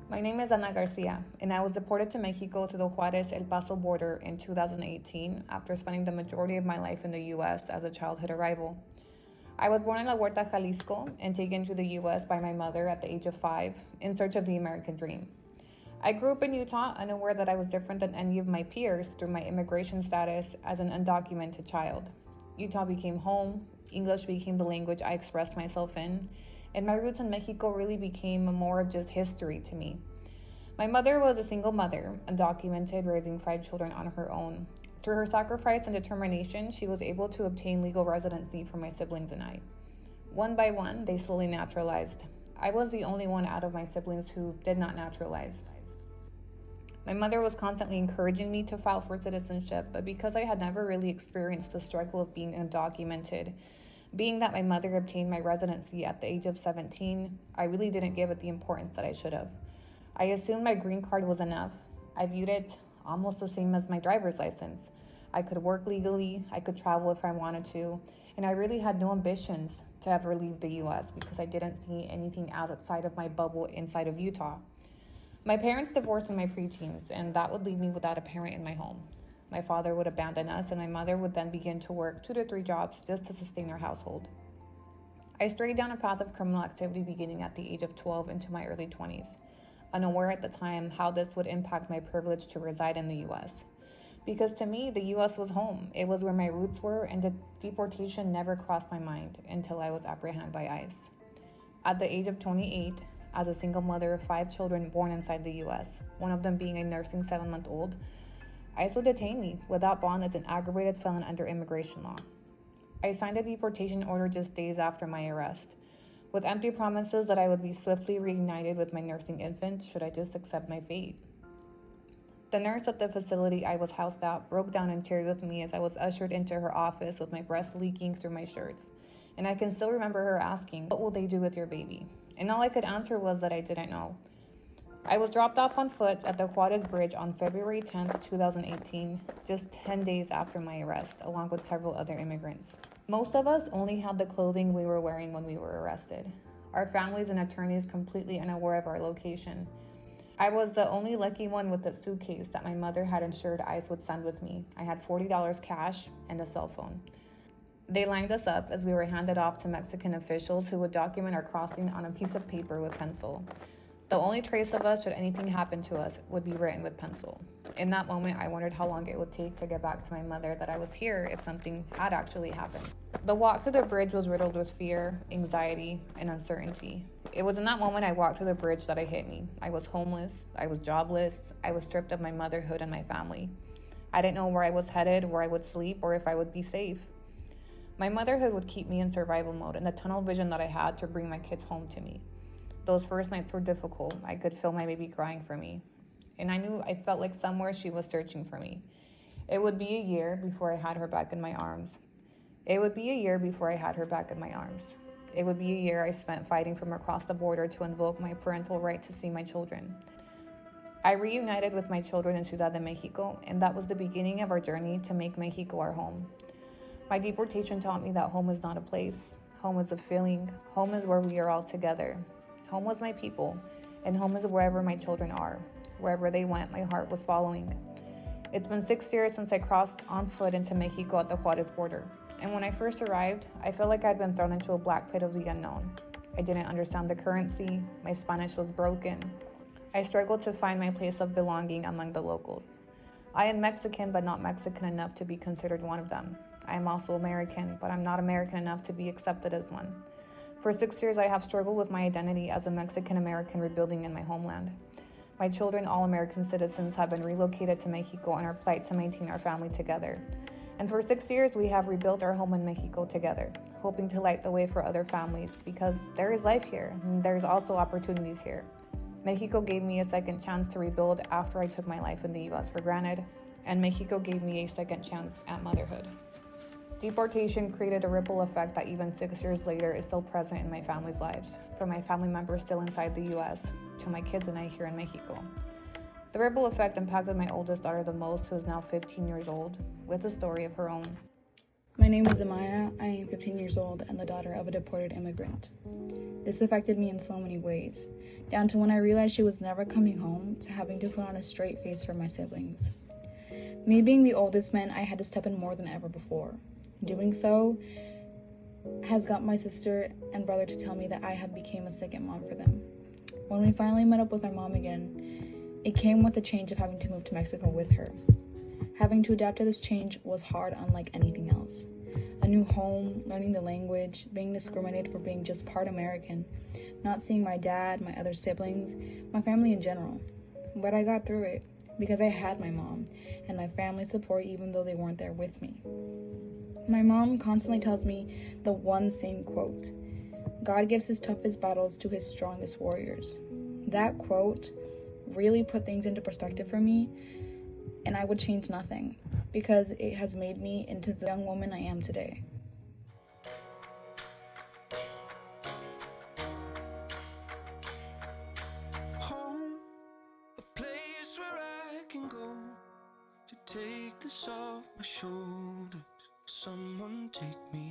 My name is García, and I was deported to Mexico to the Juárez-El Paso border in 2018 after spending the majority of my life in the U.S. as a childhood arrival. I was born in Huerta Jalisco and taken to the U.S. by my mother at the age of 5 in search of the American dream. I grew up in Utah, unaware that I was different than any of my peers through my immigration status as an undocumented child. Utah became home, English became the language I expressed myself in, and my roots in Mexico really became more of just history to me. My mother was a single mother, undocumented, raising 5 children on her own. Through her sacrifice and determination, she was able to obtain legal residency for my siblings and I. One by one, they slowly naturalized. I was the only one out of my siblings who did not naturalize. My mother was constantly encouraging me to file for citizenship, but because I had never really experienced the struggle of being undocumented, being that my mother obtained my residency at the age of 17, I really didn't give it the importance that I should have. I assumed my green card was enough. I viewed it almost the same as my driver's license. I could work legally, I could travel if I wanted to, and I really had no ambitions to ever leave the US because I didn't see anything outside of my bubble inside of Utah. My parents divorced in my preteens, and that would leave me without a parent in my home. My father would abandon us, and my mother would then begin to work 2 to 3 jobs just to sustain our household. I strayed down a path of criminal activity beginning at the age of 12 into my early 20s, unaware at the time how this would impact my privilege to reside in the U.S. Because to me, the U.S. was home. It was where my roots were, and deportation never crossed my mind until I was apprehended by ICE. At the age of 28, as a single mother of 5 children born inside the U.S., one of them being a nursing 7-month-old, ICE would detain me without bond as an aggravated felon under immigration law. I signed a deportation order just days after my arrest, with empty promises that I would be swiftly reunited with my nursing infant should I just accept my fate. The nurse at the facility I was housed at broke down in tears with me as I was ushered into her office with my breast leaking through my shirts, and I can still remember her asking, "What will they do with your baby?" And all I could answer was that I didn't know. I was dropped off on foot at the Juárez Bridge on February 10, 2018, just 10 days after my arrest, along with several other immigrants. Most of us only had the clothing we were wearing when we were arrested. Our families and attorneys completely unaware of our location. I was the only lucky one with a suitcase that my mother had ensured ICE would send with me. I had $40 cash and a cell phone. They lined us up as we were handed off to Mexican officials who would document our crossing on a piece of paper with pencil. The only trace of us, should anything happen to us, would be written with pencil. In that moment, I wondered how long it would take to get back to my mother that I was here if something had actually happened. The walk to the bridge was riddled with fear, anxiety, and uncertainty. It was in that moment I walked to the bridge that it hit me. I was homeless, I was jobless, I was stripped of my motherhood and my family. I didn't know where I was headed, where I would sleep, or if I would be safe. My motherhood would keep me in survival mode and the tunnel vision that I had to bring my kids home to me. Those first nights were difficult. I could feel my baby crying for me. And I felt like somewhere she was searching for me. It would be a year before I had her back in my arms. It would be a year I spent fighting from across the border to invoke my parental right to see my children. I reunited with my children in Ciudad de Mexico, and that was the beginning of our journey to make Mexico our home. My deportation taught me that home is not a place. Home is a feeling. Home is where we are all together. Home was my people, and home is wherever my children are. Wherever they went, my heart was following. It's been 6 years since I crossed on foot into Mexico at the Juárez border. And when I first arrived, I felt like I'd been thrown into a black pit of the unknown. I didn't understand the currency. My Spanish was broken. I struggled to find my place of belonging among the locals. I am Mexican, but not Mexican enough to be considered one of them. I am also American, but I'm not American enough to be accepted as one. For 6 years, I have struggled with my identity as a Mexican-American rebuilding in my homeland. My children, all American citizens, have been relocated to Mexico and are plight to maintain our family together. And for 6 years, we have rebuilt our home in Mexico together, hoping to light the way for other families because there is life here and there's also opportunities here. Mexico gave me a second chance to rebuild after I took my life in the U.S. for granted, and Mexico gave me a second chance at motherhood. Deportation created a ripple effect that even 6 years later is still present in my family's lives, from my family members still inside the U.S. to my kids and I here in Mexico. The ripple effect impacted my oldest daughter the most, who is now 15 years old, with a story of her own. My name is Amaya. I am 15 years old and the daughter of a deported immigrant. This affected me in so many ways, down to when I realized she was never coming home, to having to put on a straight face for my siblings. Me being the oldest meant I had to step in more than ever before. Doing so has got my sister and brother to tell me that I have become a second mom for them. When we finally met up with our mom again, it came with the change of having to move to Mexico with her. Having to adapt to this change was hard, unlike anything else. A new home, learning the language, being discriminated for being just part American, not seeing my dad, my other siblings, my family in general. But I got through it because I had my mom and my family support even though they weren't there with me. My mom constantly tells me the one same quote: God gives his toughest battles to his strongest warriors. That quote really put things into perspective for me, and I would change nothing because it has made me into the young woman I am today. Home, a place where I can go to take this off my shoulders. Someone take me